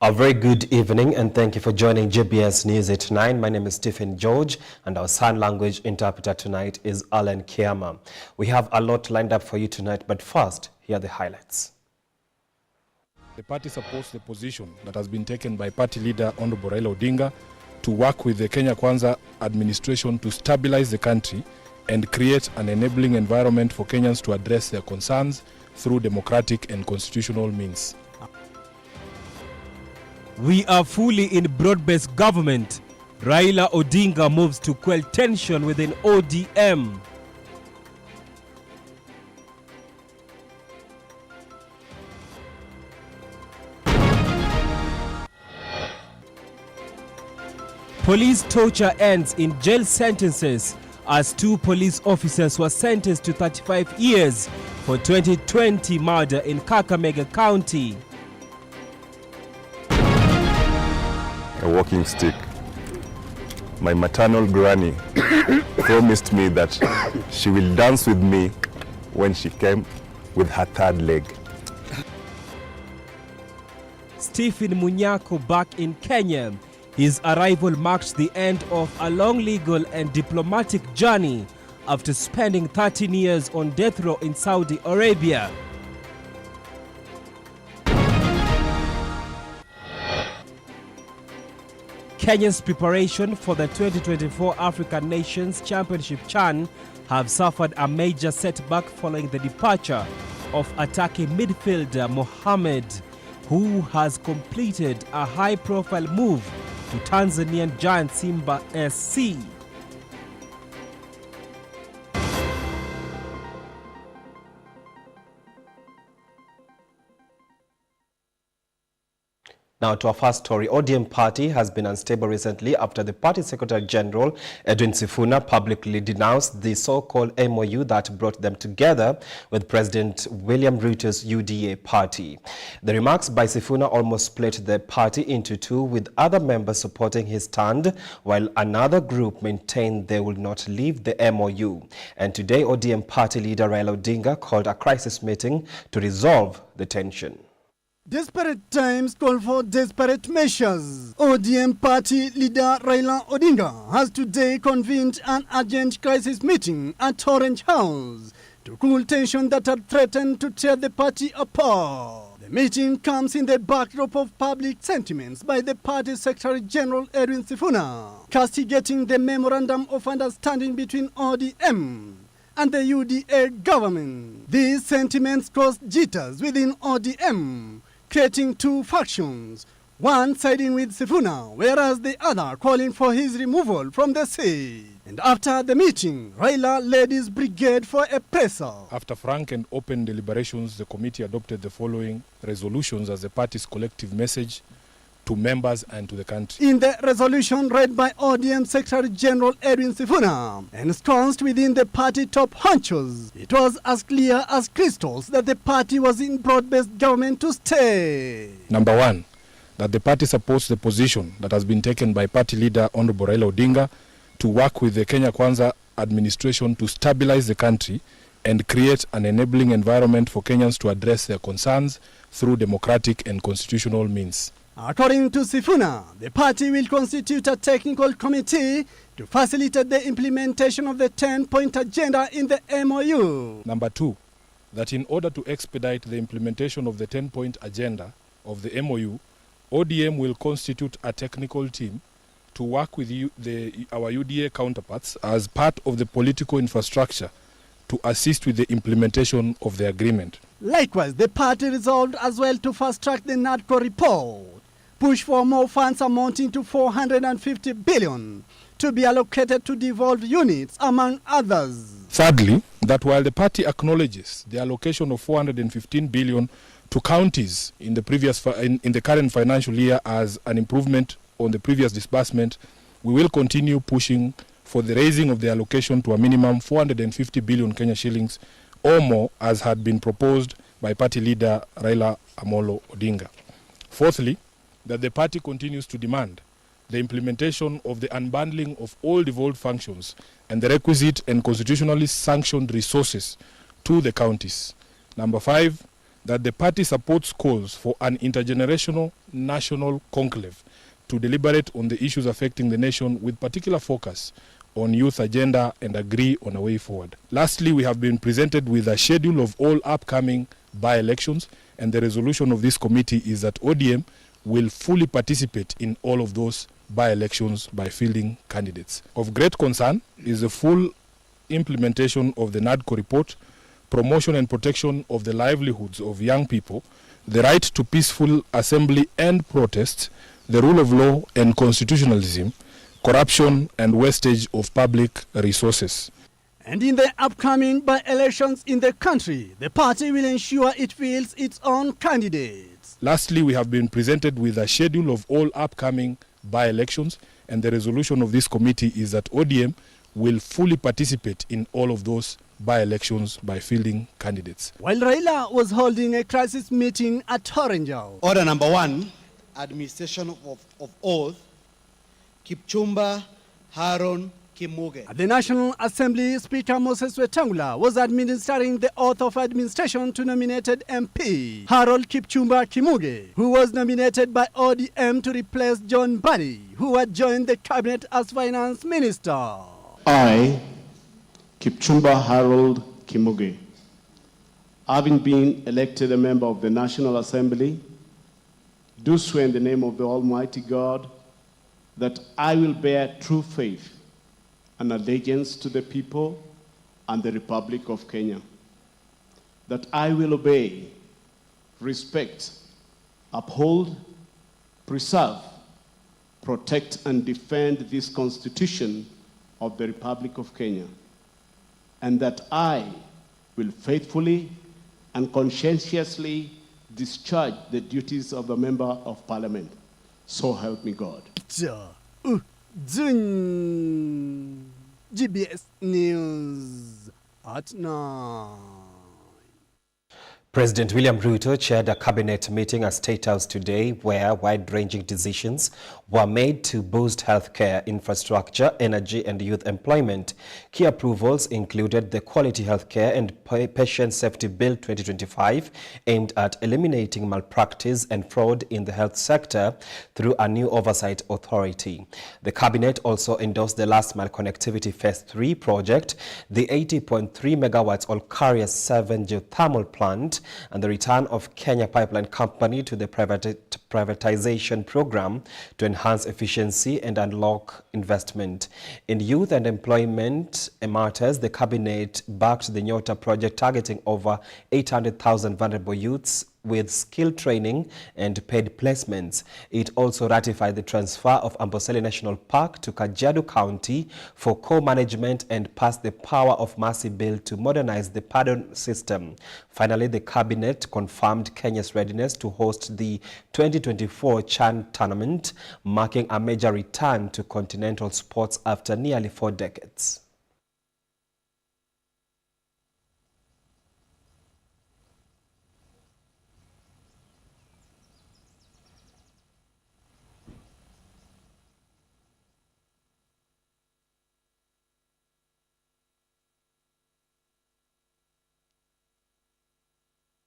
A very good evening and thank you for joining GBS News at 9. My name is Stephen George and our sign language interpreter tonight is Alan Kiama. We have a lot lined up for you tonight, but first, here are the highlights. The party supports the position that has been taken by party leader Honorable Raila Odinga to work with the Kenya Kwanza administration to stabilize the country and create an enabling environment for Kenyans to address their concerns through democratic and constitutional means. We are fully in broad-based government. Raila Odinga moves to quell tension within ODM. Police torture ends in jail sentences as 2 police officers were sentenced to 35 years for 2020 murder in Kakamega County. A walking stick. My maternal granny promised me that she will dance with me when she came with her 3rd leg. Stephen Munyako back in Kenya. His arrival marks the end of a long legal and diplomatic journey after spending 13 years on death row in Saudi Arabia. Kenya's preparation for the 2024 African Nations Championship CHAN have suffered a major setback following the departure of attacking midfielder Mohamed, who has completed a high-profile move to Tanzanian giant Simba SC. Now to our first story, ODM party has been unstable recently after the party Secretary General Edwin Sifuna publicly denounced the so-called MOU that brought them together with President William Ruto's UDA party. The remarks by Sifuna almost split the party into 2, with other members supporting his stand, while another group maintained they will not leave the MOU. And today, ODM party leader Raila Odinga called a crisis meeting to resolve the tension. Desperate times call for desperate measures. ODM party leader Raila Odinga has today convened an urgent crisis meeting at Orange House to cool tension that had threatened to tear the party apart. The meeting comes in the backdrop of public sentiments by the party Secretary General Edwin Sifuna, castigating the Memorandum of Understanding between ODM and the UDA government. These sentiments caused jitters within ODM, creating 2 factions, one siding with Sifuna, whereas the other calling for his removal from the seat. And after the meeting, Raila led his brigade for a presser. After frank and open deliberations, the committee adopted the following resolutions as the party's collective message to members and to the country. In the resolution read by ODM Secretary General Edwin Sifuna, ensconced within the party top honchos, it was as clear as crystals that the party was in broad-based government to stay. Number 1, that the party supports the position that has been taken by party leader Honorable Raila Odinga to work with the Kenya Kwanza administration to stabilize the country and create an enabling environment for Kenyans to address their concerns through democratic and constitutional means. According to Sifuna, the party will constitute a technical committee to facilitate the implementation of the 10-point agenda in the MOU. Number 2, that in order to expedite the implementation of the 10-point agenda of the MOU, ODM will constitute a technical team to work with our UDA counterparts as part of the political infrastructure to assist with the implementation of the agreement. Likewise, the party resolved as well to fast-track the NADCO report, push for more funds amounting to 450 billion to be allocated to devolved units, among others. Thirdly, that while the party acknowledges the allocation of 415 billion to counties in the current financial year as an improvement on the previous disbursement, we will continue pushing for the raising of the allocation to a minimum 450 billion Kenya shillings or more, as had been proposed by party leader Raila Amolo Odinga. Fourthly, that the party continues to demand the implementation of the unbundling of all devolved functions and the requisite and constitutionally sanctioned resources to the counties. Number 5, that the party supports calls for an intergenerational national conclave to deliberate on the issues affecting the nation with particular focus on youth agenda and agree on a way forward. Lastly, we have been presented with a schedule of all upcoming by-elections, and the resolution of this committee is that ODM will fully participate in all of those by-elections by fielding candidates. Of great concern is the full implementation of the NADCO report, promotion and protection of the livelihoods of young people, the right to peaceful assembly and protest, the rule of law and constitutionalism, corruption and wastage of public resources. And in the upcoming by-elections in the country, the party will ensure it fields its own candidates. Lastly, we have been presented with a schedule of all upcoming by-elections, and the resolution of this committee is that ODM will fully participate in all of those by-elections by fielding candidates. While Raila was holding a crisis meeting at Torenjao. Order number 1, administration of oath, Kipchumba Haron Kimuge. At the National Assembly, Speaker Moses Wetangula was administering the oath of administration to nominated MP Harold Kipchumba Kimuge, who was nominated by ODM to replace John Mbadi, who had joined the cabinet as finance minister. I, Kipchumba Harold Kimuge, having been elected a member of the National Assembly, do swear in the name of the Almighty God that I will bear true faith and allegiance to the people and the Republic of Kenya, that I will obey, respect, uphold, preserve, protect, and defend this Constitution of the Republic of Kenya, and that I will faithfully and conscientiously discharge the duties of a member of Parliament. So help me God. GBS News at 9. President William Ruto chaired a cabinet meeting at State House today where wide-ranging decisions were made to boost healthcare infrastructure, energy and youth employment. Key approvals included the Quality Healthcare and Patient Safety Bill 2025, aimed at eliminating malpractice and fraud in the health sector through a new oversight authority. The cabinet also endorsed the Last Mile Connectivity Phase 3 project, the 80.3 megawatts Olkaria 7 geothermal plant, and the return of Kenya Pipeline Company to the privatization program to enhance efficiency and unlock investment. In youth and employment matters, the cabinet backed the Nyota project targeting over 800,000 vulnerable youths with skill training and paid placements. It also ratified the transfer of Amboseli National Park to Kajiado County for co-management and passed the Power of Mercy Bill to modernize the pardon system. Finally, the cabinet confirmed Kenya's readiness to host the 2024 CHAN tournament, marking a major return to continental sports after nearly 4 decades.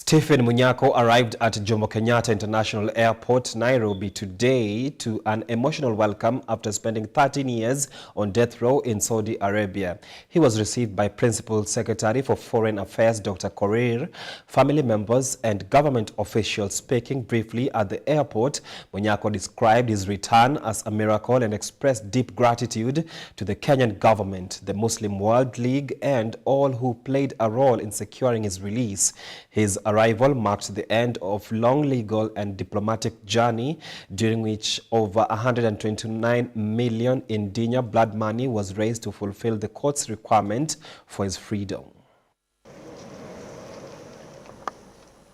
Stephen Munyako arrived at Jomo Kenyatta International Airport, Nairobi today to an emotional welcome after spending 13 years on death row in Saudi Arabia. He was received by Principal Secretary for Foreign Affairs Dr. Korir, family members and government officials. Speaking briefly at the airport, Munyako described his return as a miracle and expressed deep gratitude to the Kenyan government, the Muslim World League and all who played a role in securing his release. His arrival marked the end of long legal and diplomatic journey during which over 129 million in dinar blood money was raised to fulfill the court's requirement for his freedom.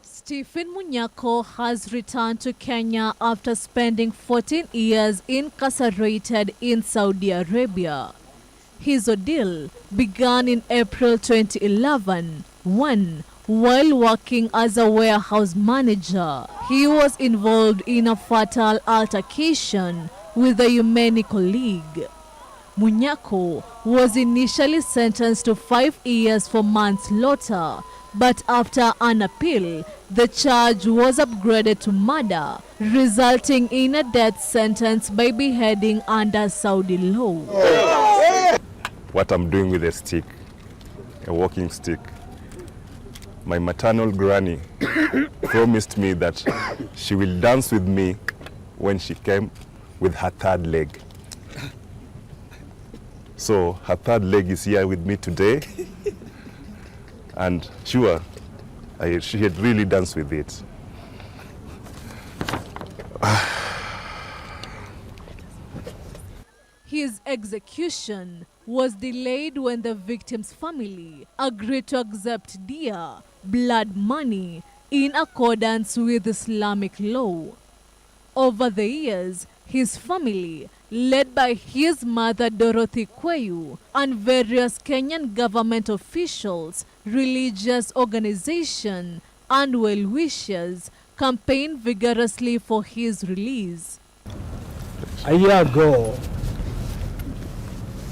Stephen Munyako has returned to Kenya after spending 14 years incarcerated in Saudi Arabia. His ordeal began in April 2011 when, while working as a warehouse manager, he was involved in a fatal altercation with a Yemeni colleague. Munyako was initially sentenced to 5 years for manslaughter, but after an appeal, the charge was upgraded to murder, resulting in a death sentence by beheading under Saudi law. What I'm doing with a stick, a walking stick, my maternal granny promised me that she will dance with me when she came with her third leg. So her third leg is here with me today, and sure, she had really danced with it. His execution was delayed when the victim's family agreed to accept diya, blood money, in accordance with Islamic law. Over the years, his family, led by his mother Dorothy Kweyu, and various Kenyan government officials, religious organizations, and well-wishers, campaigned vigorously for his release. A year ago,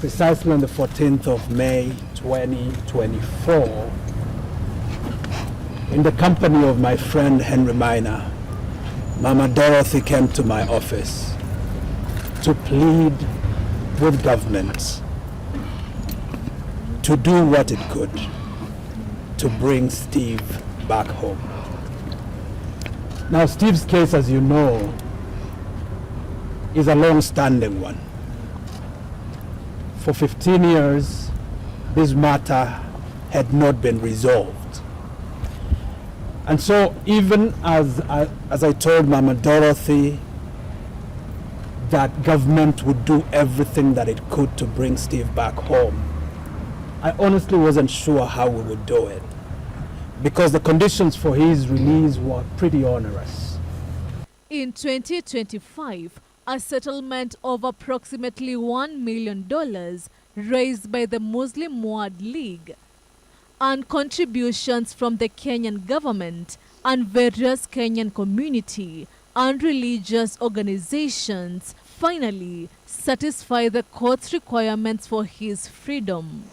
precisely on the 14th of May 2024, in the company of my friend Henry Minor, Mama Dorothy came to my office to plead with government to do what it could to bring Steve back home. Now, Steve's case, as you know, is a long-standing one. For 15 years, this matter had not been resolved. And so even as I told Mama Dorothy that government would do everything that it could to bring Steve back home, I honestly wasn't sure how we would do it, because the conditions for his release were pretty onerous. In 2025, a settlement of approximately $1 million raised by the Muslim World League and contributions from the Kenyan government and various Kenyan community and religious organizations finally satisfy the court's requirements for his freedom.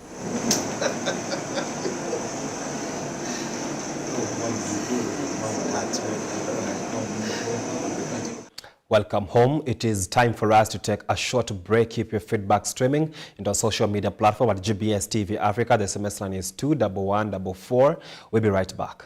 Welcome home. It is time for us to take a short break. Keep your feedback streaming into our social media platform at GBS TV Africa. The SMS line is 21144. We'll be right back.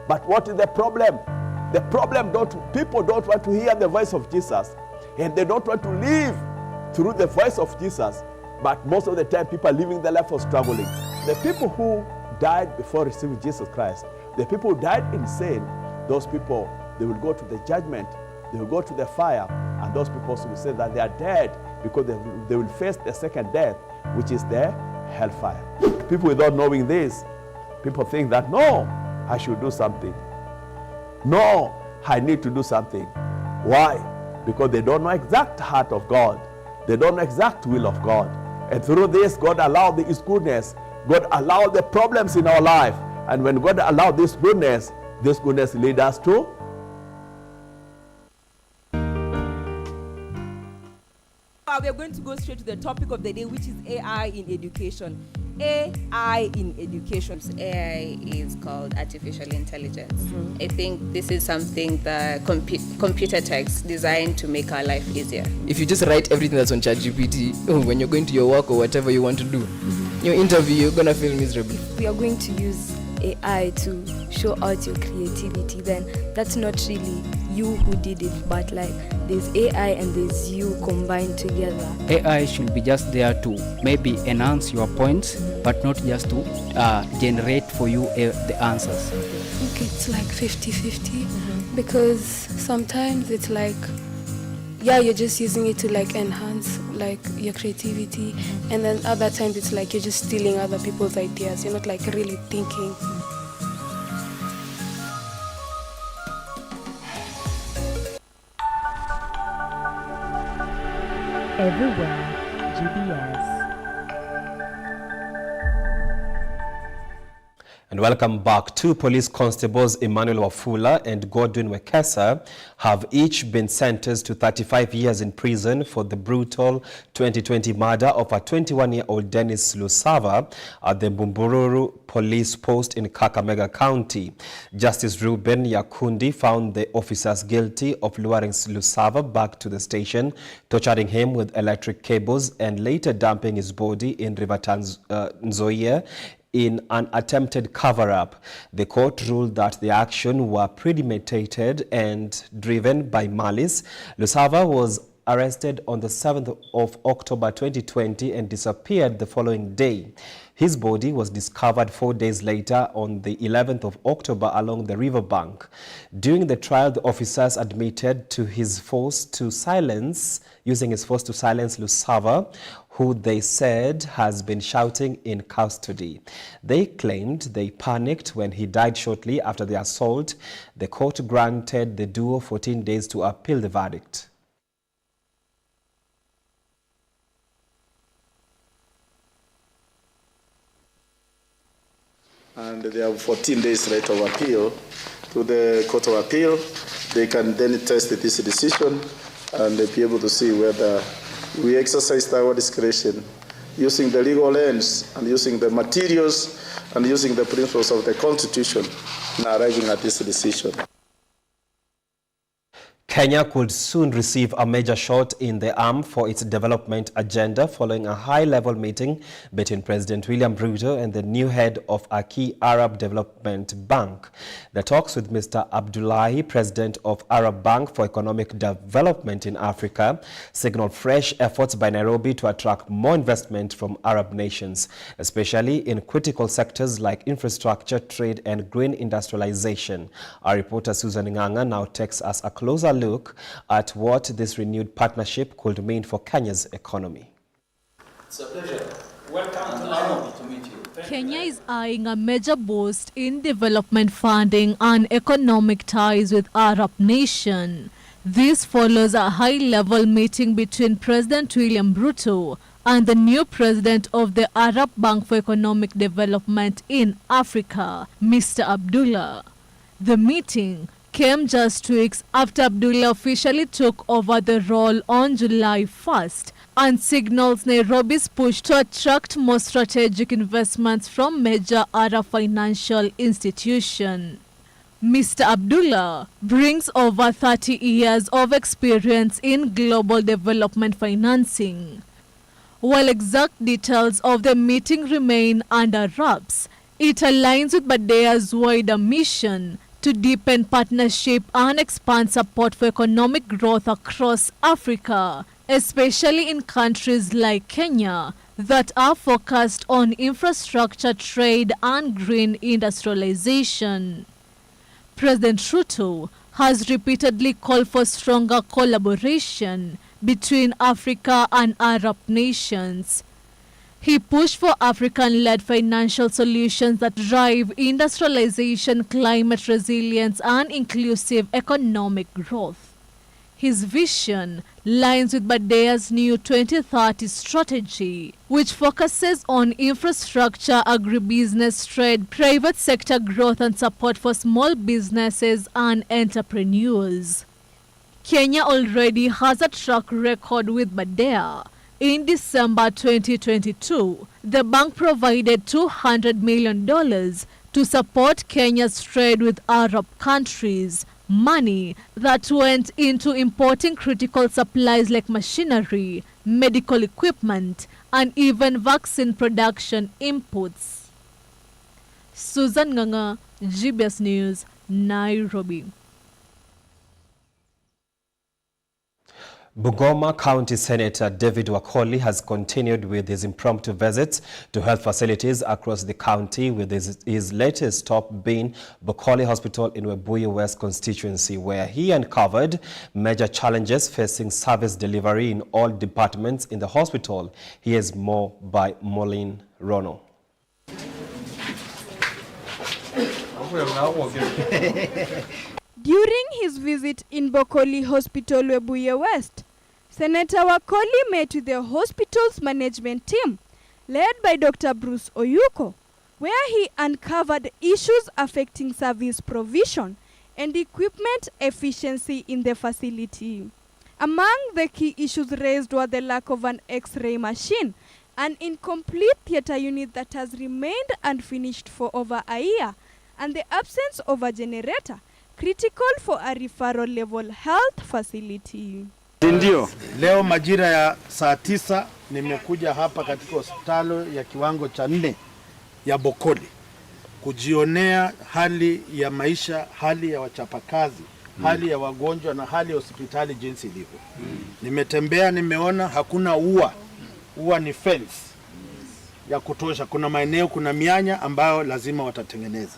But what is the problem? The problem, people don't want to hear the voice of Jesus, and they don't want to live through the voice of Jesus. But most of the time, people are living their life of struggling. The people who died before receiving Jesus Christ, the people who died in sin, those people, they will go to the judgment, they will go to the fire, and those people will say that they are dead because they will face the second death, which is the hellfire. People without knowing this, people think that, no, I should do something. No, I need to do something. Why? Because they don't know exact heart of God. They don't know exact will of God. And through this, God allowed His goodness. God allowed the problems in our life. And when God allowed this goodness leads us to. We are going to go straight to the topic of the day, which is AI in education. AI in education. AI is called artificial intelligence. I think this is something that computer techs designed to make our life easier. If you just write everything that's on ChatGPT, when you're going to your work or whatever you want to do, your interview, you're going to feel miserable. We are going to use AI to show out your creativity, then that's not really you who did it, but like there's AI and there's you combined together. AI should be just there to maybe enhance your points, but not just to generate for you the answers. Okay, it's like 50-50 because sometimes it's like, yeah, you're just using it to like enhance like your creativity, and then other times it's like you're just stealing other people's ideas. You're not like really thinking. Everywhere, GBS. And welcome back. Two police constables, Emmanuel Wafula and Godwin Wekesa, have each been sentenced to 35 years in prison for the brutal 2020 murder of a 21-year-old Dennis Lusava at the Bumbururu police post in Kakamega County. Justice Ruben Yakundi found the officers guilty of luring Lusava back to the station, torturing him with electric cables, and later dumping his body in River Nzoia in an attempted cover-up. The court ruled that the action were premeditated and driven by malice. Lusava was arrested on the 7th of October 2020 and disappeared the following day. His body was discovered 4 days later on the 11th of October along the riverbank. During the trial, the officers admitted to using his force to silence Lusava, who they said has been shouting in custody. They claimed they panicked when he died shortly after the assault. The court granted the duo 14 days to appeal the verdict. And they have 14 days right of appeal to the Court of Appeal. They can then test this decision and be able to see whether we exercised our discretion using the legal lens and using the materials and using the principles of the Constitution in arriving at this decision. Kenya could soon receive a major shot in the arm for its development agenda following a high-level meeting between President William Ruto and the new head of a key Arab Development Bank. The talks with Mr. Abdullahi, president of Arab Bank for Economic Development in Africa, signal fresh efforts by Nairobi to attract more investment from Arab nations, especially in critical sectors like infrastructure, trade, and green industrialization. Our reporter Susan Nganga now takes us a closer look at what this renewed partnership could mean for Kenya's economy. It's a pleasure. Welcome to Nairobi to meet you. Kenya is eyeing a major boost in development funding and economic ties with Arab nation. This follows a high-level meeting between President William Ruto and the new president of the Arab Bank for Economic Development in Africa, Mr. Abdullah. The meeting came just 2 weeks after Abdullah officially took over the role on July 1st and signals Nairobi's push to attract more strategic investments from major Arab financial institutions. Mr. Abdullah brings over 30 years of experience in global development financing. While exact details of the meeting remain under wraps, it aligns with Badea's wider mission to deepen partnership and expand support for economic growth across Africa, especially in countries like Kenya that are focused on infrastructure, trade, and green industrialization. President Ruto has repeatedly called for stronger collaboration between Africa and Arab nations. He pushed for African-led financial solutions that drive industrialization, climate resilience, and inclusive economic growth. His vision lines with Badea's new 2030 strategy, which focuses on infrastructure, agribusiness, trade, private sector growth, and support for small businesses and entrepreneurs. Kenya already has a track record with Badea. In December 2022, the bank provided $200 million to support Kenya's trade with Arab countries, money that went into importing critical supplies like machinery, medical equipment, and even vaccine production inputs. Susan Nganga, GBS News, Nairobi. Bungoma County Senator David Wakoli has continued with his impromptu visits to health facilities across the county, with his latest stop being Bokoli Hospital in Webuye West constituency, where he uncovered major challenges facing service delivery in all departments in the hospital. Here's more by Moline Rono. During his visit in Bokoli Hospital, Webuye West, Senator Wakoli met with the hospital's management team, led by Dr. Bruce Oyuko, where he uncovered issues affecting service provision and equipment efficiency in the facility. Among the key issues raised were the lack of an X-ray machine, an incomplete theater unit that has remained unfinished for over a year, and the absence of a generator, critical for a referral level health facility. Ndio, leo majira ya saa 9 nimekuja hapa katika hospitali ya kiwango cha 4 ya Bokoli kujionea hali ya maisha, hali ya wachapakazi, hali ya wagonjwa na hali ya hospitali jinsi ilivyo. Nimetembea, nimeona hakuna ua ni fence ya kutosha. Kuna maeneo, kuna mianya ambayo lazima watatengeneza.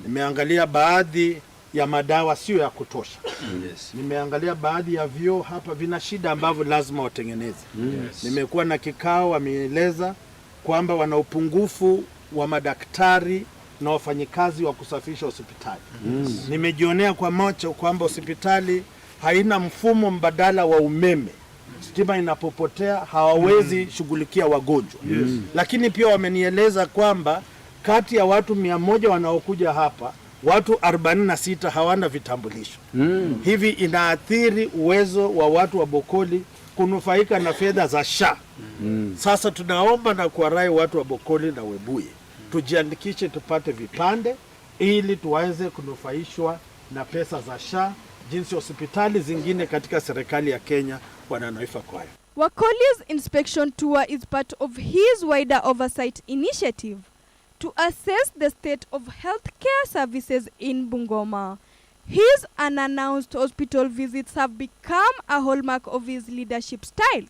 Nimeangalia baadhi ya madawa sio ya kutosha. Nimeangalia baadhi ya vyoo hapa vina shida ambavyo lazima watengeneze. Nimekuwa na kikao, wameeleza kwamba wana upungufu wa madaktari na wafanyikazi wa kusafisha hospitali. Nimejionea kwa macho kwamba hospitali haina mfumo mbadala wa umeme. Stima inapopotea hawawezi shughulikia wagonjwa. Lakini pia wamenieleza kwamba kati ya watu 100 wanaokuja hapa, watu 46 hawana vitambulisho. Hivi inaathiri uwezo wa watu wa Bokoli kunufaika na fedha za SHA. Sasa tunaomba na kuwarai watu wa Bokoli na Webuye, tujiandikishe tupate vipande ili tuweze kunufaishwa na pesa za SHA jinsi hospitali zingine katika serikali ya Kenya wananufaika kwayo. Wakoli's inspection tour is part of his wider oversight initiative to assess the state of healthcare services in Bungoma. His unannounced hospital visits have become a hallmark of his leadership style,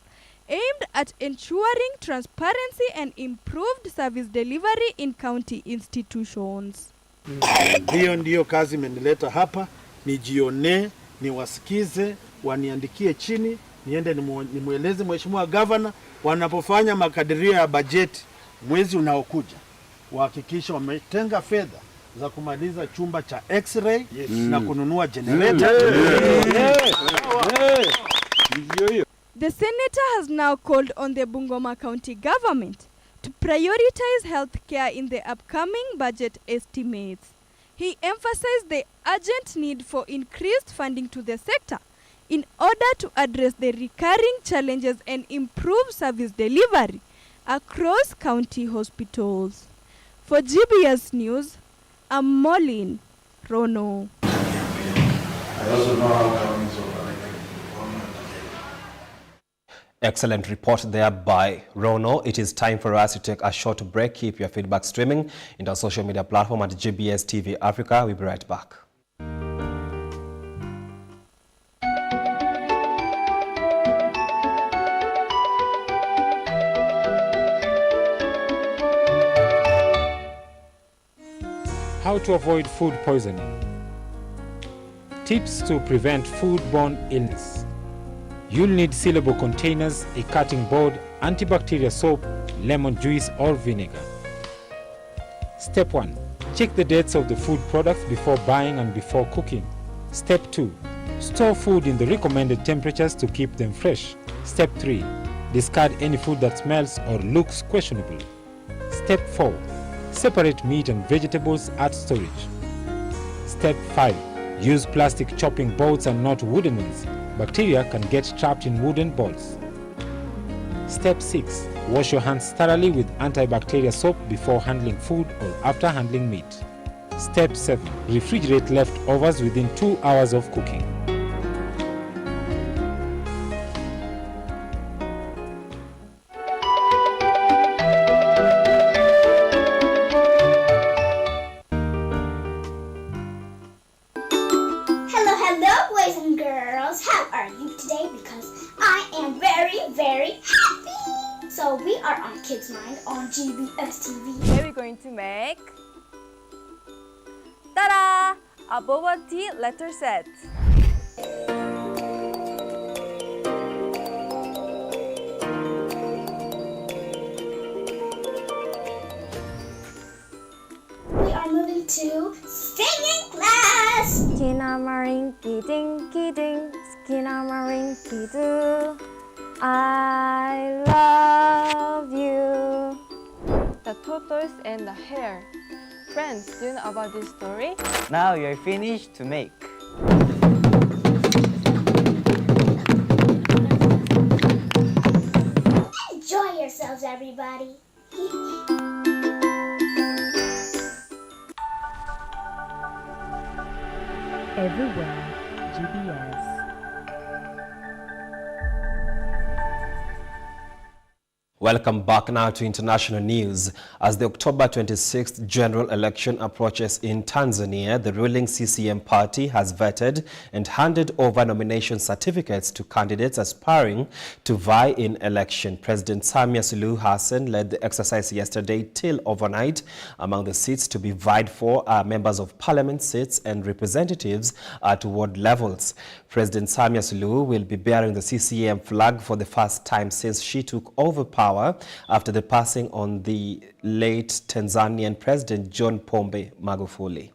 aimed at ensuring transparency and improved service delivery in county institutions. Hiyo ndiyo kazi imenileta hapa, nijione, niwasikize, waniandikie chini, niende nimueleze Mheshimiwa Governor wanapofanya makadirio ya bajeti mwezi unaokuja, wahakikisha wametenga fedha za kumaliza chumba cha X-ray na kununua generator. The senator has now called on the Bungoma County government to prioritize healthcare in the upcoming budget estimates. He emphasized the urgent need for increased funding to the sector in order to address the recurring challenges and improve service delivery across county hospitals. For GBS News, I'm Moline Rono. Excellent report there by Rono. It is time for us to take a short break. Keep your feedback streaming in our social media platform at GBS TV Africa. We'll be right back. How to avoid food poisoning. Tips to prevent foodborne illness. You'll need sealable containers, a cutting board, antibacterial soap, lemon juice or vinegar. Step 1. Check the dates of the food products before buying and before cooking. Step 2. Store food in the recommended temperatures to keep them fresh. Step 3. Discard any food that smells or looks questionable. Step 4. Separate meat and vegetables at storage. Step 5. Use plastic chopping boards and not wooden ones. Bacteria can get trapped in wooden boards. Step 6. Wash your hands thoroughly with antibacterial soap before handling food or after handling meat. Step 7. Refrigerate leftovers within 2 hours of cooking. Hello, boys and girls. How are you today? Because I Kids Mind on GBS TV. Today we're going to make ta-da! A boba tea letter set. We are moving to singing class. Skinamarinky dinky ding, skinamarinky doo. I love you. The tortoise and the hare. Friends, do you know about this story? Now you're finished to make. Enjoy yourselves, everybody. Everywhere, GBS. Welcome back now to international news. As the October 26th general election approaches in Tanzania, the ruling CCM party has vetted and handed over nomination certificates to candidates aspiring to vie in election. President Samia Suluhu Hassan led the exercise yesterday till overnight. Among the seats to be vied for are members of parliament seats and representatives at ward levels. President Samia Suluhu will be bearing the CCM flag for the first time since she took over power after the passing on the late Tanzanian President John Pombe Magufuli.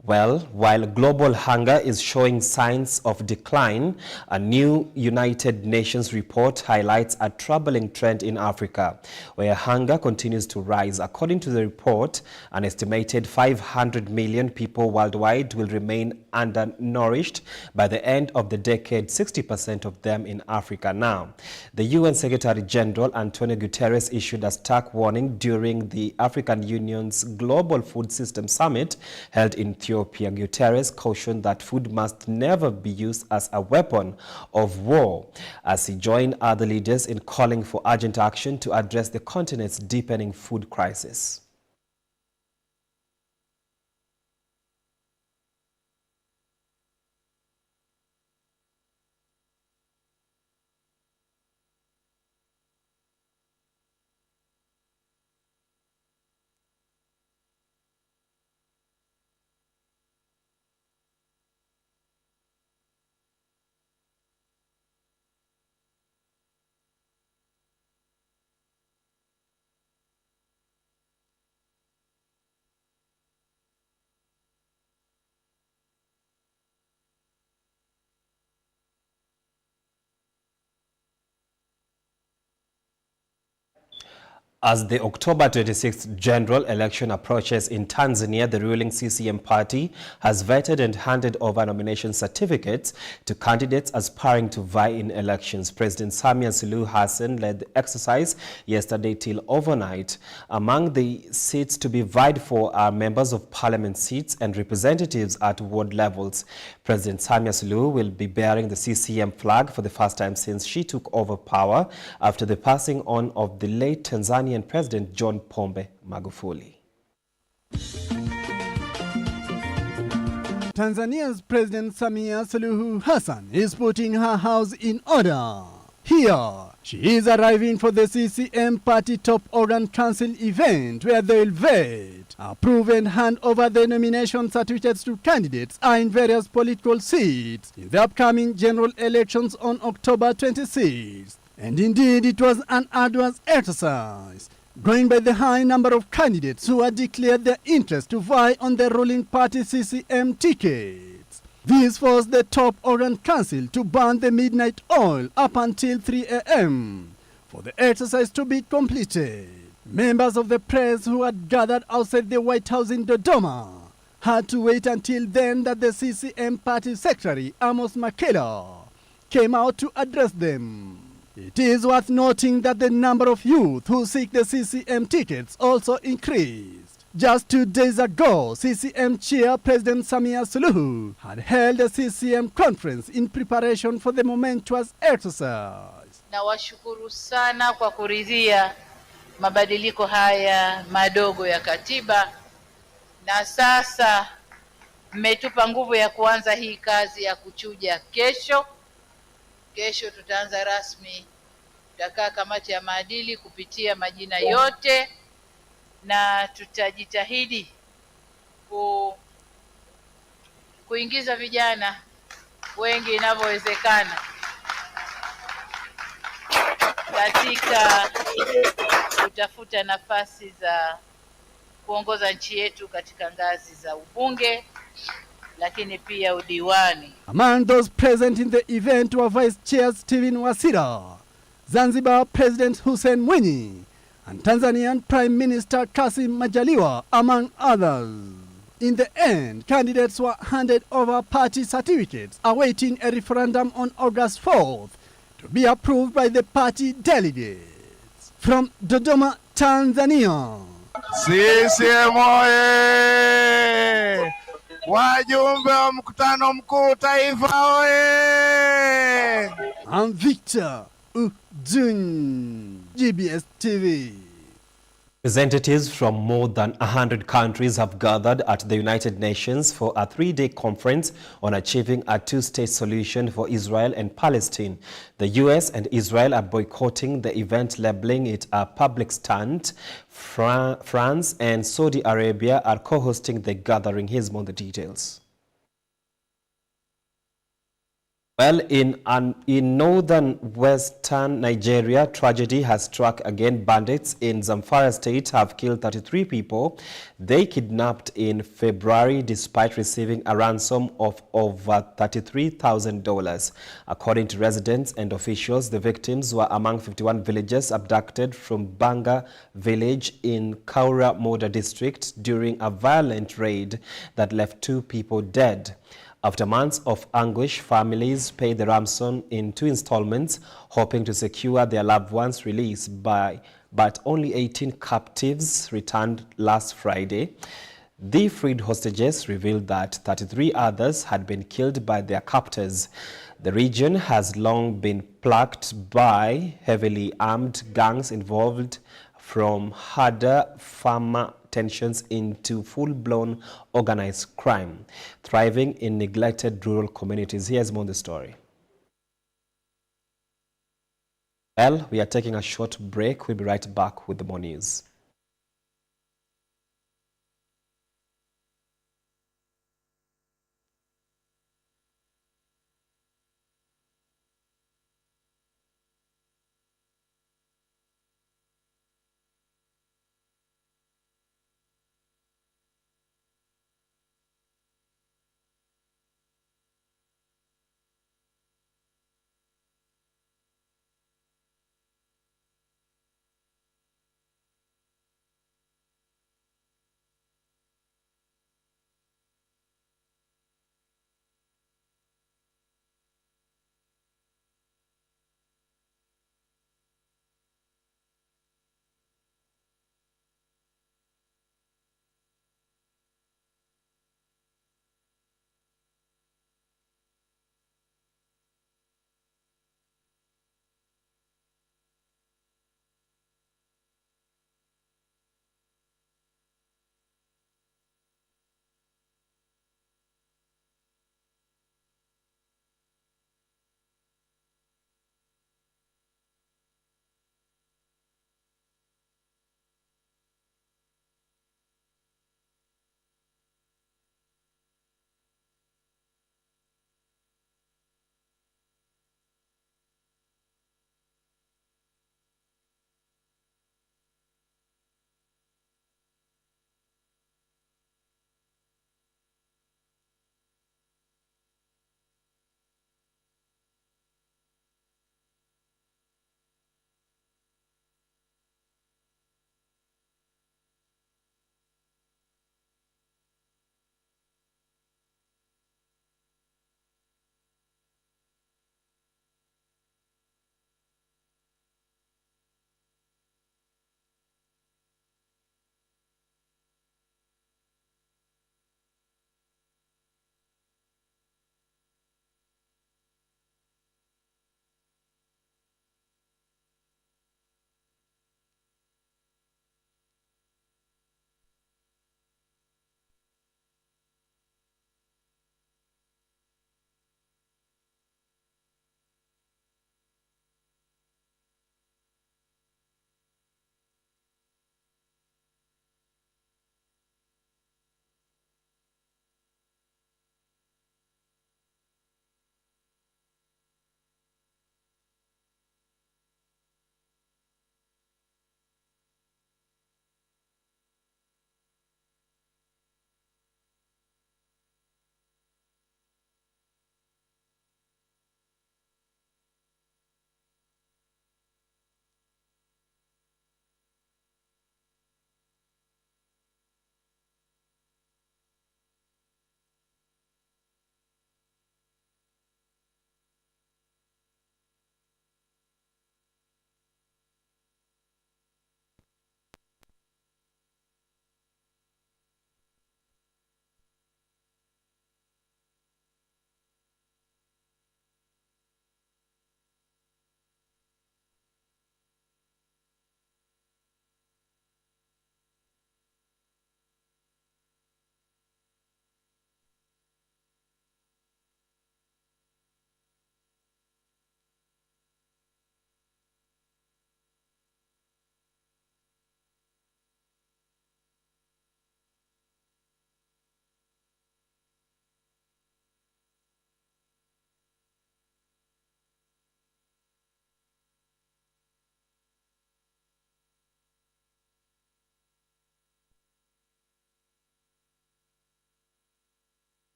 Well, while global hunger is showing signs of decline, a new United Nations report highlights a troubling trend in Africa, where hunger continues to rise. According to the report, an estimated 500 million people worldwide will remain undernourished by the end of the decade, 60% of them in Africa now. The UN Secretary General Antonio Guterres issued a stark warning during the African Union's Global Food System Summit held in Ethiopia. Guterres cautioned that food must never be used as a weapon of war, as he joined other leaders in calling for urgent action to address the continent's deepening food crisis. As the October 26th general election approaches in Tanzania, the ruling CCM party has vetted and handed over nomination certificates to candidates aspiring to vie in elections. President Samia Suluhu Hassan led the exercise yesterday till overnight. Among the seats to be vied for are members of parliament seats and representatives at ward levels. President Samia Suluhu will be bearing the CCM flag for the first time since she took over power after the passing on of the late Tanzanian President John Pombe Magufuli. Tanzania's President Samia Suluhu Hassan is putting her house in order. Here, she is arriving for the CCM Party Top Organ Council event where they will vet, approve and hand over the nomination certificates to candidates in various political seats in the upcoming general elections on October 26th. And indeed, it was an arduous exercise, going by the high number of candidates who had declared their interest to vie on the ruling party CCM tickets. This forced the Top Organ Council to burn the midnight oil up until 3 a.m. for the exercise to be completed. Members of the press who had gathered outside the White House in Dodoma had to wait until then that the CCM party secretary, Amos Makela, came out to address them. It is worth noting that the number of youth who seek the CCM tickets also increased. Just 2 days ago, CCM chair President Samia Suluhu had held a CCM conference in preparation for the momentous exercise. Nawashukuru sana kwa kuridhia mabadiliko haya madogo ya katiba, na sasa mmetupa nguvu ya kuanza hii kazi ya kuchuja kesho. Kesho tutaanza rasmi Tutakaa kamati ya maadili kupitia majina yote na tutajitahidi kuingiza vijana wengi inavyowezekana katika kutafuta nafasi za kuongoza nchi yetu katika ngazi za ubunge, lakini pia udiwani. Among those present in the event were Vice Chair Stephen Wasira, Zanzibar President Hussein Mwinyi, and Tanzanian Prime Minister Kassim Majaliwa, among others. In the end, candidates were handed over party certificates awaiting a referendum on August 4th to be approved by the party delegates. From Dodoma, Tanzania. CCM oye! Wajumbe wa mkutano mkuu taifa oye! I'm Victor Ujun, GBS TV. Representatives from more than 100 countries have gathered at the United Nations for a three-day conference on achieving a two-state solution for Israel and Palestine. The US and Israel are boycotting the event, labeling it a public stunt. France and Saudi Arabia are co-hosting the gathering. Here's more on the details. Well, in northern western Nigeria, tragedy has struck again. Bandits in Zamfara state have killed 33 people they kidnapped in February despite receiving a ransom of over $33,000. According to residents and officials, the victims were among 51 villagers abducted from Banga village in Kaura Moda district during a violent raid that left 2 people dead. After months of anguish, families paid the ransom in 2 installments, hoping to secure their loved ones' release but only 18 captives returned last Friday. The freed hostages revealed that 33 others had been killed by their captors. The region has long been plagued by heavily armed gangs involved from harder farmer tensions into full-blown organized crime, thriving in neglected rural communities. Here's more on the story. Well, we are taking a short break. We'll be right back with the more news.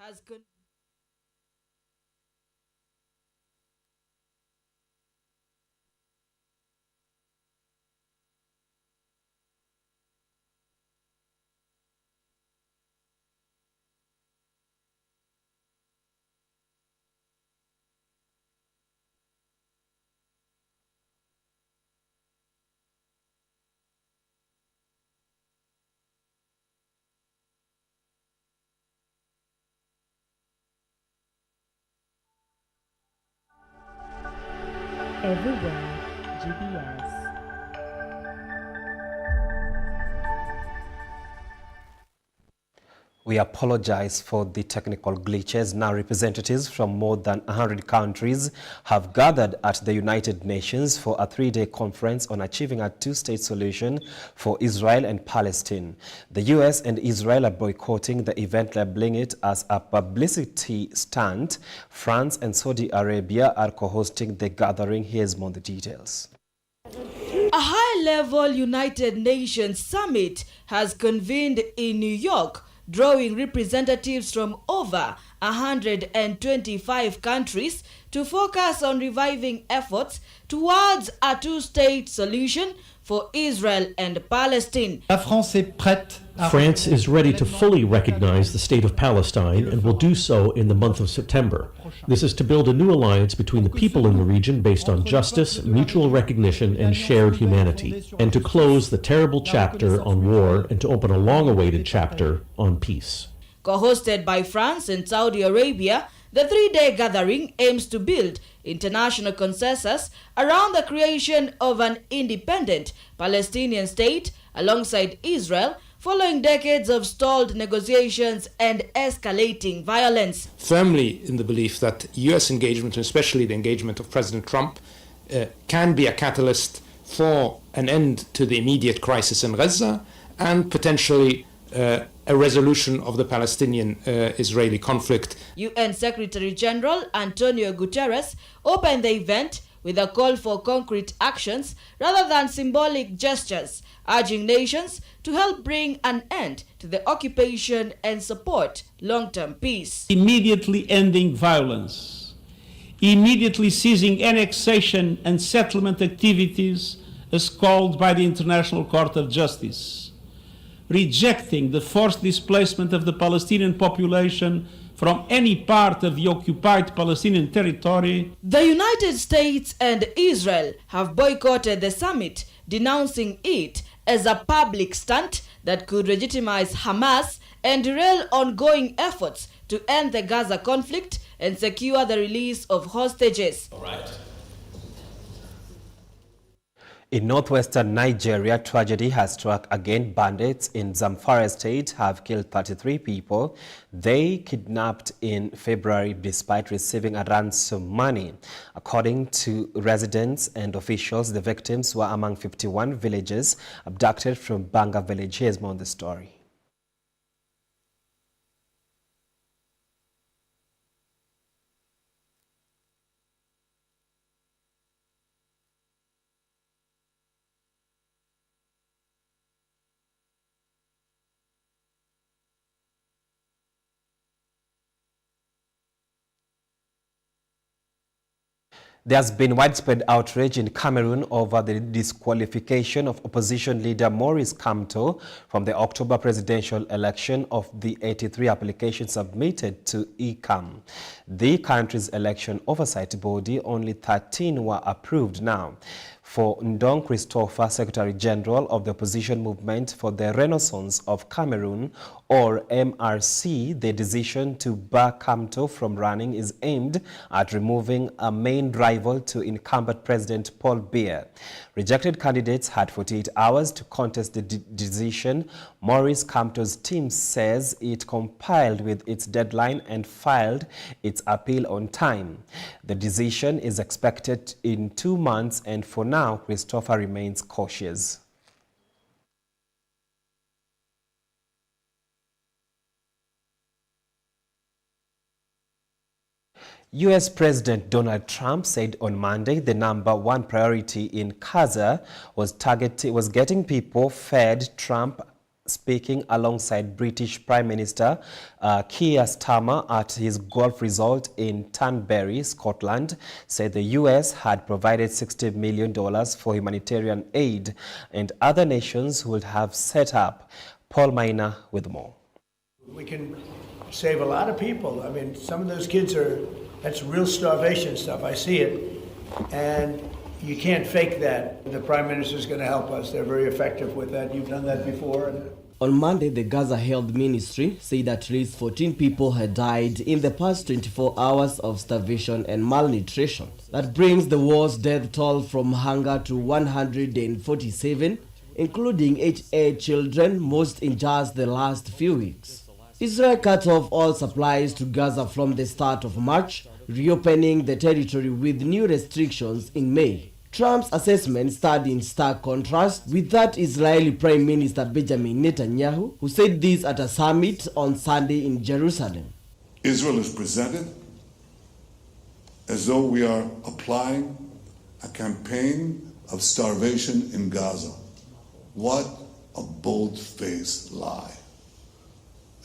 has Everywhere, GBS. We apologize for the technical glitches. Now, representatives from more than 100 countries have gathered at the United Nations for a three-day conference on achieving a two-state solution for Israel and Palestine. The U.S. and Israel are boycotting the event, labeling it as a publicity stunt. France and Saudi Arabia are co-hosting the gathering. Here's more on the details. A high-level United Nations summit has convened in New York, drawing representatives from over 125 countries to focus on reviving efforts towards a two-state solution for Israel and Palestine. France is ready to fully recognize the state of Palestine and will do so in the month of September. This is to build a new alliance between the people in the region based on justice, mutual recognition, and shared humanity, and to close the terrible chapter on war and to open a long-awaited chapter on peace. Co-hosted by France and Saudi Arabia, the three-day gathering aims to build international consensus around the creation of an independent Palestinian state alongside Israel, following decades of stalled negotiations and escalating violence. Firmly in the belief that U.S. engagement, and especially the engagement of President Trump, can be a catalyst for an end to the immediate crisis in Gaza and potentially a resolution of the Palestinian-Israeli conflict. UN Secretary General Antonio Guterres opened the event with a call for concrete actions rather than symbolic gestures, urging nations to help bring an end to the occupation and support long-term peace. Immediately ending violence, immediately ceasing annexation and settlement activities as called by the International Court of Justice, rejecting the forced displacement of the Palestinian population from any part of the occupied Palestinian territory. The United States and Israel have boycotted the summit, denouncing it as a public stunt that could legitimize Hamas and derail ongoing efforts to end the Gaza conflict and secure the release of hostages. All right. In northwestern Nigeria, tragedy has struck again. Bandits in Zamfara state have killed 33 people they kidnapped in February despite receiving a ransom money. According to residents and officials, the victims were among 51 villagers abducted from Banga village. Here's more on the story. There has been widespread outrage in Cameroon over the disqualification of opposition leader Maurice Kamto from the October presidential election. Of the 83 applications submitted to ECAM, the country's election oversight body, only 13 were approved now. For Ndong Christopher, Secretary General of the Opposition Movement for the Renaissance of Cameroon, or MRC, the decision to bar Kamto from running is aimed at removing a main rival to incumbent President Paul Biya. Rejected candidates had 48 hours to contest the decision. Maurice Kamto's team says it complied with its deadline and filed its appeal on time. The decision is expected in 2 months, and for now, Christopher remains cautious. U.S. President Donald Trump said on Monday the #1 priority in Gaza was getting people fed. Trump speaking alongside British Prime Minister Keir Starmer at his golf resort in Turnberry, Scotland, said the US had provided $60 million for humanitarian aid and other nations would have set up. Paul Miner with more. We can save a lot of people. I mean, some of those kids that's real starvation stuff. I see it. And you can't fake that. The Prime Minister is going to help us. They're very effective with that. You've done that before. On Monday, the Gaza Health Ministry said at least 14 people had died in the past 24 hours of starvation and malnutrition. That brings the war's death toll from hunger to 147, including 88 children, most in just the last few weeks. Israel cut off all supplies to Gaza from the start of March, reopening the territory with new restrictions in May. Trump's assessment stood in stark contrast with that Israeli Prime Minister Benjamin Netanyahu, who said this at a summit on Sunday in Jerusalem. Israel is presented as though we are applying a campaign of starvation in Gaza. What a bold-faced lie.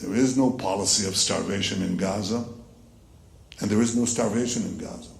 There is no policy of starvation in Gaza, and there is no starvation in Gaza.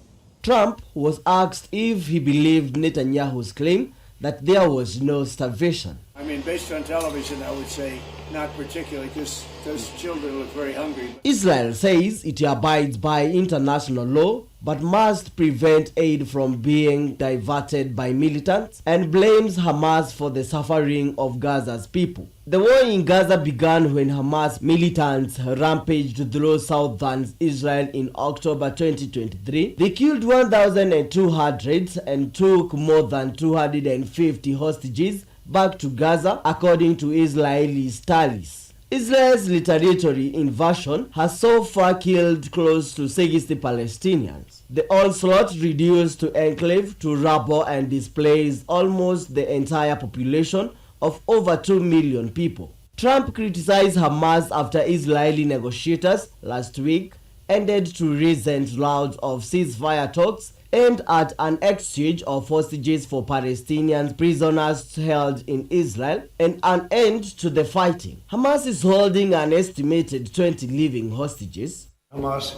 Trump was asked if he believed Netanyahu's claim that there was no starvation. I mean, based on television, I would say not particularly, because those children look very hungry. Israel says it abides by international law, but must prevent aid from being diverted by militants and blames Hamas for the suffering of Gaza's people. The war in Gaza began when Hamas militants rampaged through southern Israel in October 2023. They killed 1,200 and took more than 250 hostages back to Gaza, according to Israeli tallies. Israel's retaliatory invasion has so far killed close to 60 Palestinians. The onslaught reduced to enclave to rubble and displaced almost the entire population of over 2 million people. Trump criticized Hamas after Israeli negotiators last week ended to recent rounds of ceasefire talks aimed at an exchange of hostages for Palestinian prisoners held in Israel and an end to the fighting. Hamas is holding an estimated 20 living hostages. Hamas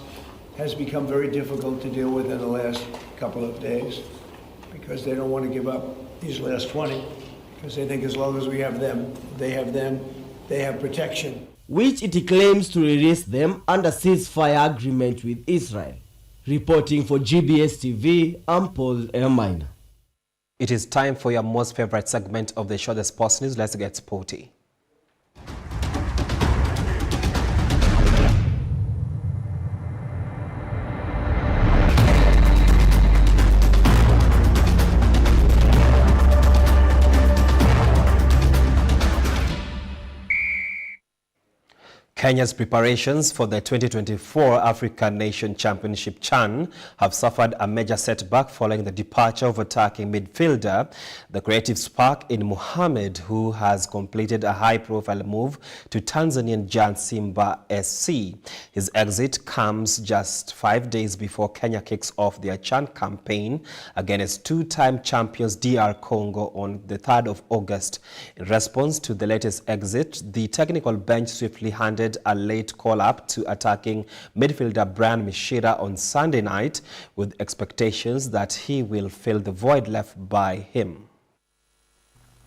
has become very difficult to deal with in the last couple of days because they don't want to give up these last 20, because they think as long as we have them, they have protection. Which it claims to release them under ceasefire agreement with Israel. Reporting for GBS TV, I'm Paul Miner. It is time for your most favorite segment of the show, the Sports News. Let's get sporty. Kenya's preparations for the 2024 African Nation Championship CHAN have suffered a major setback following the departure of attacking midfielder, the creative spark in Mohamed, who has completed a high-profile move to Tanzanian giant Simba SC. His exit comes just 5 days before Kenya kicks off their CHAN campaign against two-time champions DR Congo on the 3rd of August. In response to the latest exit, the technical bench swiftly handed a late call-up to attacking midfielder Brian Mishira on Sunday night, with expectations that he will fill the void left by him.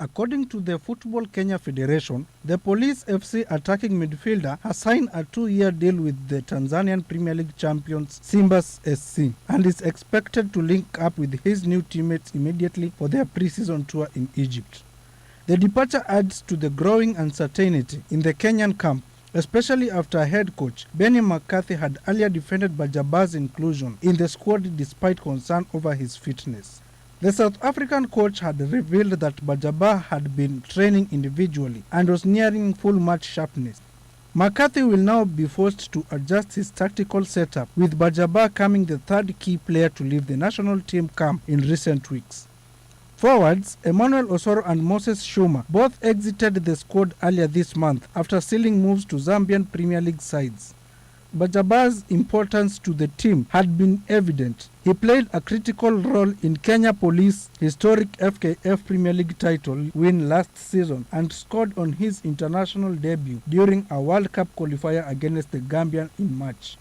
According to the Football Kenya Federation, the Police FC attacking midfielder has signed a 2-year deal with the Tanzanian Premier League champions Simba's SC and is expected to link up with his new teammates immediately for their pre-season tour in Egypt. The departure adds to the growing uncertainty in the Kenyan camp, especially after head coach Benny McCarthy had earlier defended Bajaba's inclusion in the squad despite concern over his fitness. The South African coach had revealed that Bajaba had been training individually and was nearing full match sharpness. McCarthy will now be forced to adjust his tactical setup, with Bajaba coming the third key player to leave the national team camp in recent weeks. Forwards, Emmanuel Osoro and Moses Shuma both exited the squad earlier this month after sealing moves to Zambian Premier League sides. but Jabbar's importance to the team had been evident. He played a critical role in Kenya Police's historic FKF Premier League title win last season and scored on his international debut during a World Cup qualifier against the Gambia in March.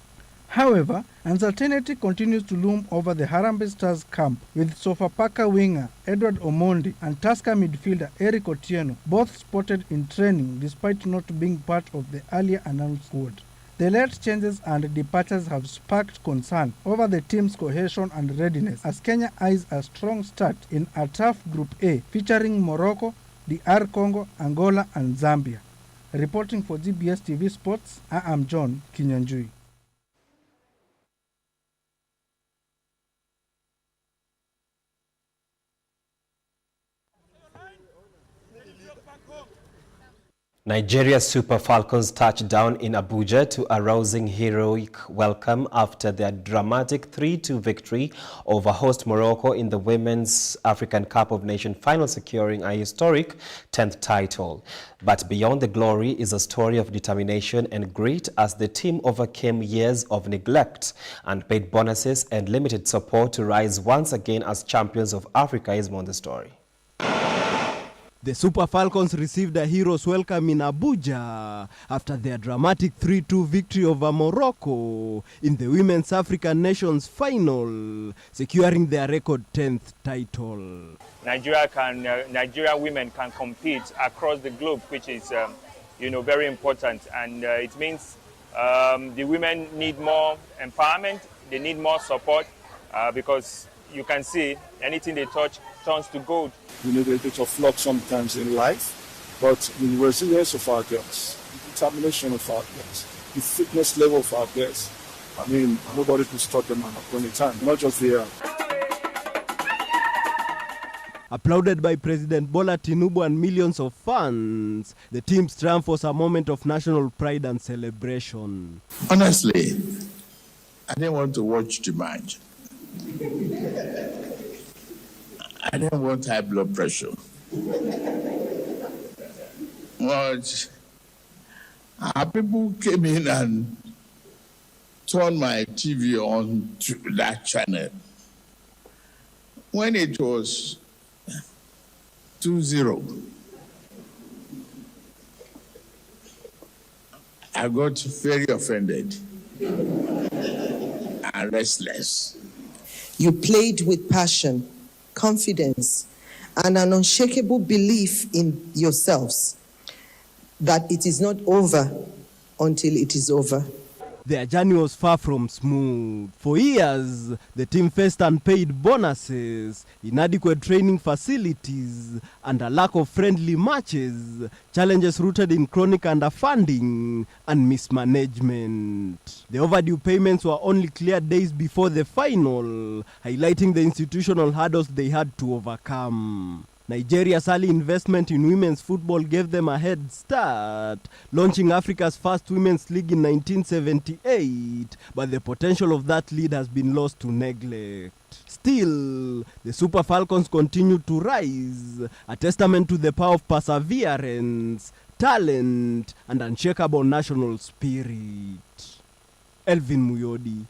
However, uncertainty continues to loom over the Harambee Stars camp, with Sofapaka winger Edward Omondi and Tusker midfielder Eric Otieno both spotted in training despite not being part of the earlier announced squad. The late changes and departures have sparked concern over the team's cohesion and readiness as Kenya eyes a strong start in a tough Group A featuring Morocco, DR Congo, Angola and Zambia. Reporting for GBS TV Sports, I am John Kinyanjui. Nigeria's Super Falcons touched down in Abuja to a rousing heroic welcome after their dramatic 3-2 victory over host Morocco in the Women's African Cup of Nations final, securing a historic 10th title. But beyond the glory is a story of determination and grit as the team overcame years of neglect and paid bonuses and limited support to rise once again as champions of Africa. Is more on the story. The Super Falcons received a hero's welcome in Abuja after their dramatic 3-2 victory over Morocco in the Women's African Nations final, securing their record 10th title. Nigeria women can compete across the globe, which is very important, and it means the women need more empowerment, they need more support, because you can see anything they touch turns to gold. We need a bit of luck sometimes in life, but the resilience of our girls, the determination of our girls, the fitness level of our girls, I mean, nobody could stop them at any time, not just the Applauded by President Bola Tinubu and millions of fans, the team's triumph was a moment of national pride and celebration. Honestly, I didn't want to watch the match. I didn't want high blood pressure. But people came in and turned my TV on to that channel. When it was 2-0, I got very offended and restless. You played with passion, confidence, and an unshakable belief in yourselves that it is not over until it is over. Their journey was far from smooth. For years, the team faced unpaid bonuses, inadequate training facilities, and a lack of friendly matches, challenges rooted in chronic underfunding and mismanagement. The overdue payments were only cleared days before the final, highlighting the institutional hurdles they had to overcome. Nigeria's early investment in women's football gave them a head start, launching Africa's first women's league in 1978, but the potential of that lead has been lost to neglect. Still, the Super Falcons continue to rise, a testament to the power of perseverance, talent, and unshakable national spirit. Elvin Muyodi,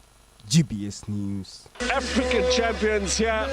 GBS News. African champions here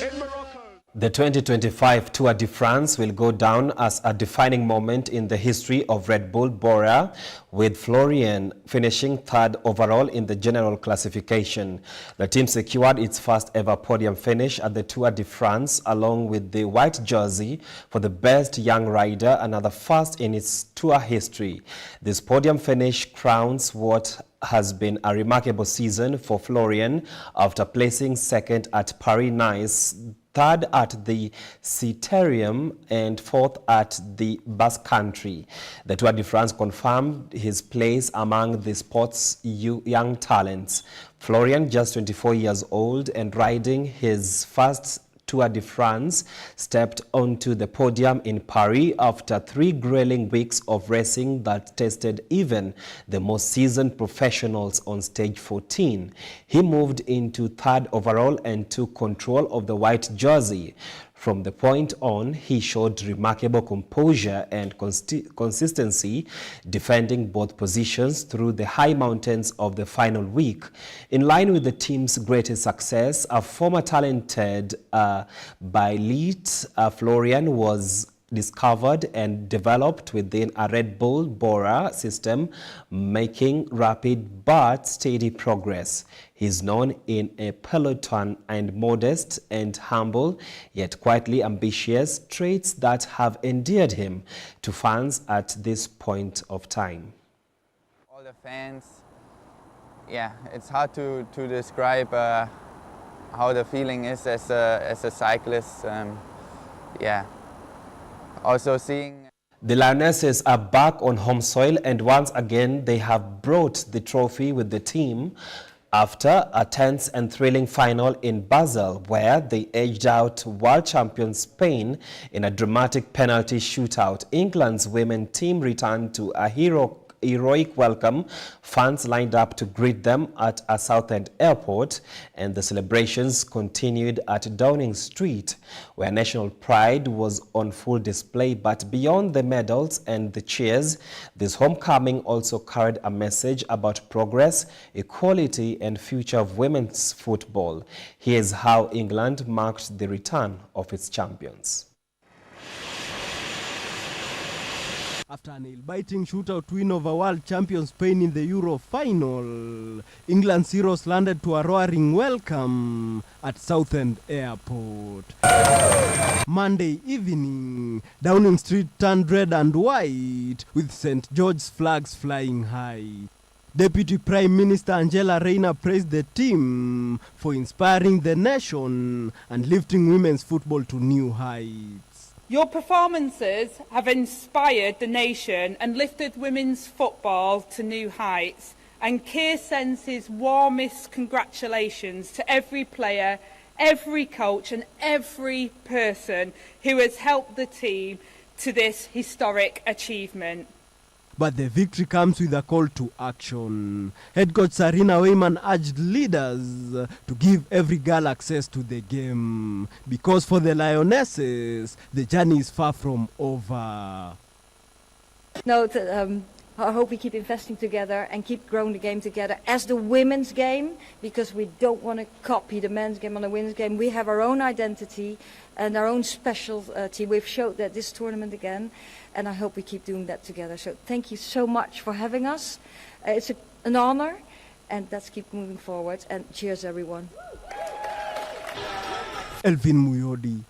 in Morocco. The 2025 Tour de France will go down as a defining moment in the history of Red Bull Bora, with Florian finishing third overall in the general classification. The team secured its first ever podium finish at the Tour de France, along with the white jersey for the best young rider, another first in its tour history. This podium finish crowns what has been a remarkable season for Florian after placing second at Paris-Nice, third at the Critérium, and fourth at the Basque Country. The Tour de France confirmed his place among the sport's young talents. Florian, just 24 years old and riding his first Tour de France, stepped onto the podium in Paris after 3 grueling weeks of racing that tested even the most seasoned professionals on stage 14. He moved into third overall and took control of the white jersey. From the point on, he showed remarkable composure and consistency, defending both positions through the high mountains of the final week. In line with the team's greatest success, a former talented Bailite Florian was discovered and developed within a Red Bull Bora system, making rapid but steady progress. He is known in a peloton and modest and humble, yet quietly ambitious, traits that have endeared him to fans at this point of time. All the fans, yeah, it's hard to describe how the feeling is as a cyclist. Yeah. Also seeing the Lionesses are back on home soil, and once again they have brought the trophy with the team after a tense and thrilling final in Basel, where they edged out world champion Spain in a dramatic penalty shootout. England's women team returned to a heroic welcome. Fans lined up to greet them at a Southend airport, and the celebrations continued at Downing Street, where national pride was on full display. But beyond the medals and the cheers, this homecoming also carried a message about progress, equality, and future of women's football. Here's how England marked the return of its champions. After a nail-biting shootout win over world champion Spain in the Euro final, England's heroes landed to a roaring welcome at Southend Airport. Monday evening, Downing Street turned red and white, with St. George's flags flying high. Deputy Prime Minister Angela Rayner praised the team for inspiring the nation and lifting women's football to new heights. Your performances have inspired the nation and lifted women's football to new heights. And Keir sends his warmest congratulations to every player, every coach and every person who has helped the team to this historic achievement. But the victory comes with a call to action. Head coach Sarina Weyman urged leaders to give every girl access to the game, because for the Lionesses, the journey is far from over. No, I hope we keep investing together and keep growing the game together as the women's game, because we don't want to copy the men's game on the women's game. We have our own identity and our own specialty. We've showed that this tournament again, and I hope we keep doing that together. So thank you so much for having us. It's an honor, and let's keep moving forward, and cheers everyone. Elvin Muyodi,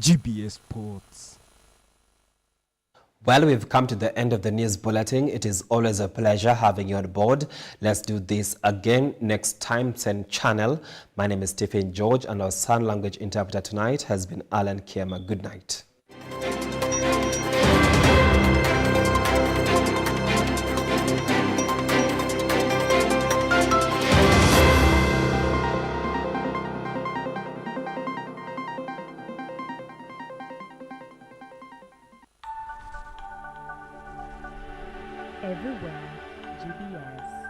GBS Sports. Well, we've come to the end of the news bulletin. It is always a pleasure having you on board. Let's do this again next time, same channel. My name is Stephen George, and our sign language interpreter tonight has been Alan Kiema. Good night. Everywhere, GBS.